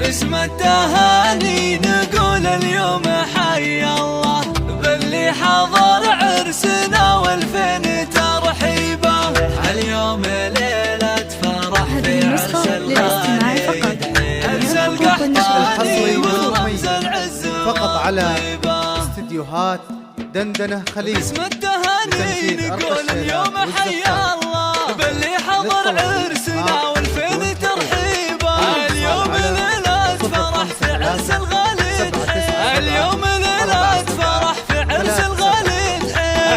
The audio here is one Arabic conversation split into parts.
باسم التهاني نقول اليوم حي الله باللي حضر عرسنا والفين ترحيبه. اليوم ليلة فرح في عرس الغالي، عرس القحطاني ورمز العز فقط على استديوهات دندنة خليج. باسم التهاني نقول اليوم حي الله باللي حضر عرسنا والفين ترحيبه. اليوم ليلة فرح في عرس الغالي، اليوم ليلة فرح في عرس الغالي،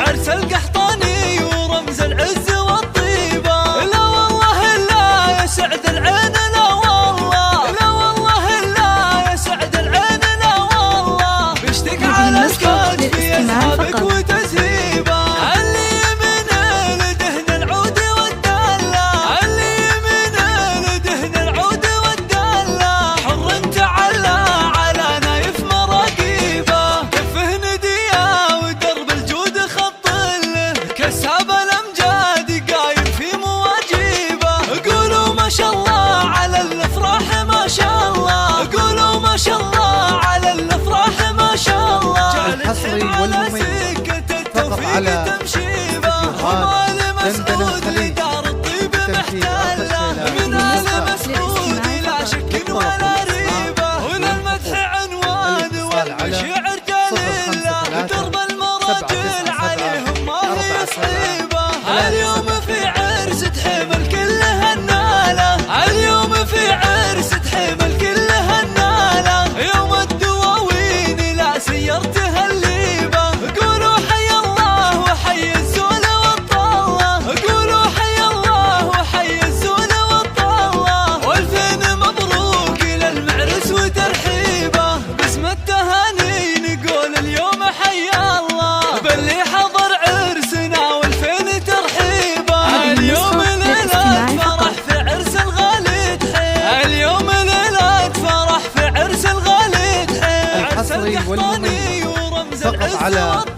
عرس القحطاني ورمز العز والطيبة. لا والله لا يسعد العين، لا والله لا والله لا يسعد العين، لا والله بيشتق على سكات في أصحابك وتسهيبه. اللي يمنه لدهن العود والدلة، اللي يمنه لدهن العود والدلة، حر تعلى على نايف مراقيبه. كفه نديه ودرب الجود خط له، كساب الأمجاد قايم في مواجيبه. قولوا ما شاء الله على الافراح، ما شاء الله قولوا ما شاء الله على الافراح، ما شاء الله. الحصري والمميز فقط على استديوهات دندنة خليج. دار الطيب محتلة من آل مسعود لا شك ولا ريبة. هنا المدح عنوان والشعر جليلة، درب المراجل عليهم ما هي صعيبة. اليوم في عرس تحمل كل هالنالة، اليوم في عرس تحمل كل هالنالة. يوم الدواوين لا سيرتها الليبة. قولوا حي الله وحي الزول والطلة، قولوا حي الله وحي الزول والطلة. والفين مبروك للمعرس وترحيبه. باسم التهاني نقول اليوم حي الله باللي حضر عرسنا والفين ترحيبه. اليوم ليلة فرح في عرس الغالي، اليوم ليلة فرح في عرس الغالي، عرس القحطاني ورمز العز والطيبة.